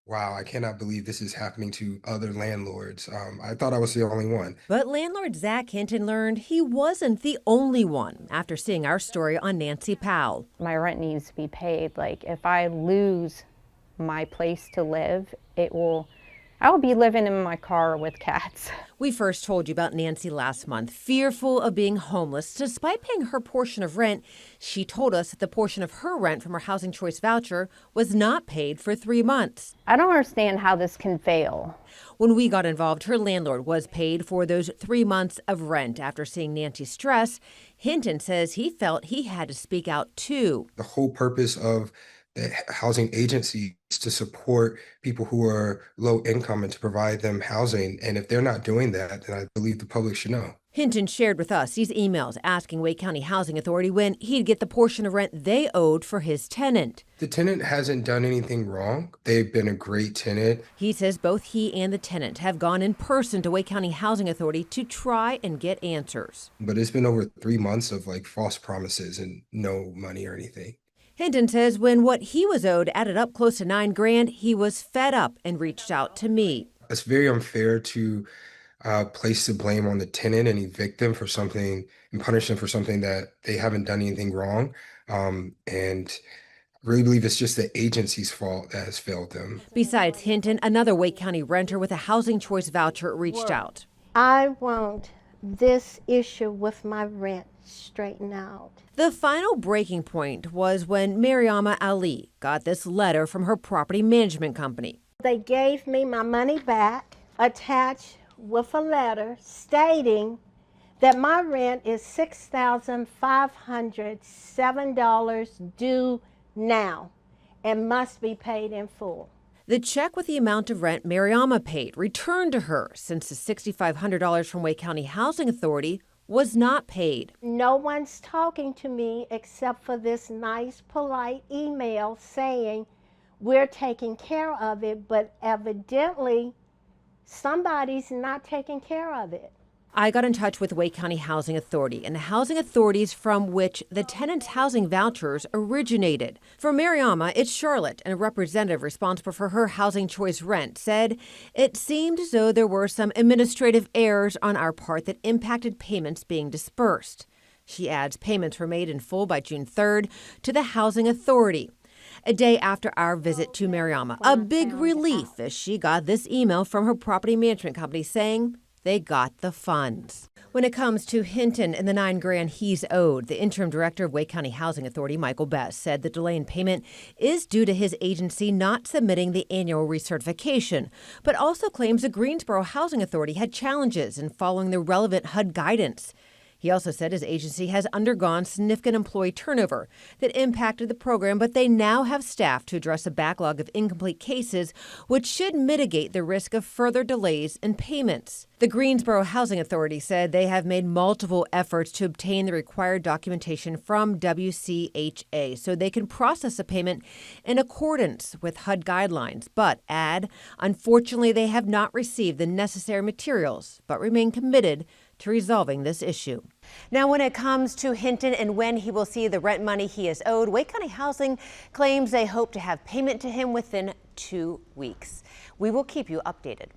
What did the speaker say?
Wow, I cannot believe this is happening to other landlords. I thought I was the only one. But landlord Zach Hinton learned he wasn't the only one after seeing our story on Nancy Powell. My rent needs to be paid. Like, if I lose my place to live, I will be living in my car with cats. We first told you about Nancy last month, fearful of being homeless. Despite paying her portion of rent, she told us that the portion of her rent from her housing choice voucher was not paid for 3 months. I don't understand how this can fail. When we got involved, her landlord was paid for those 3 months of rent. After seeing Nancy's stress, Hinton says he felt he had to speak out too. The whole purpose of the housing agency is to support people who are low income and to provide them housing. And if they're not doing that, then I believe the public should know. Hinton shared with us these emails asking Wake County Housing Authority when he'd get the portion of rent they owed for his tenant. The tenant hasn't done anything wrong. They've been a great tenant. He says both he and the tenant have gone in person to Wake County Housing Authority to try and get answers. But it's been over 3 months of like false promises and no money or anything. Hinton says when what he was owed added up close to $9,000, he was fed up and reached out to me. It's very unfair to place the blame on the tenant and evict them for something and punish them for something that they haven't done anything wrong. And I really believe it's just the agency's fault that has failed them. Besides Hinton, another Wake County renter with a housing choice voucher reached out. I want this issue with my rent straightened out. The final breaking point was when Mariama Ali got this letter from her property management company. They gave me my money back, attached with a letter stating that my rent is $6,507 due now and must be paid in full. The check with the amount of rent Mariama paid returned to her since the $6,500 from Wake County Housing Authority was not paid. No one's talking to me except for this nice, polite email saying we're taking care of it, but evidently somebody's not taking care of it. I got in touch with Wake County Housing Authority and the housing authorities from which the tenants' housing vouchers originated. For Mariama, it's Charlotte, and a representative responsible for her housing choice rent said it seemed as though there were some administrative errors on our part that impacted payments being dispersed. She adds payments were made in full by June 3rd to the housing authority. A day after our visit to Mariama, a big relief as she got this email from her property management company saying they got the funds. When it comes to Hinton and the $9,000 he's owed, the interim director of Wake County Housing Authority, Michael Best, said the delay in payment is due to his agency not submitting the annual recertification, but also claims the Greensboro Housing Authority had challenges in following the relevant HUD guidance. He also said his agency has undergone significant employee turnover that impacted the program, but they now have staff to address a backlog of incomplete cases, which should mitigate the risk of further delays in payments. The Greensboro Housing Authority said they have made multiple efforts to obtain the required documentation from WCHA so they can process a payment in accordance with HUD guidelines, but unfortunately, they have not received the necessary materials, but remain committed to resolving this issue. Now, when it comes to Hinton and when he will see the rent money he is owed, Wake County Housing claims they hope to have payment to him within 2 weeks. We will keep you updated.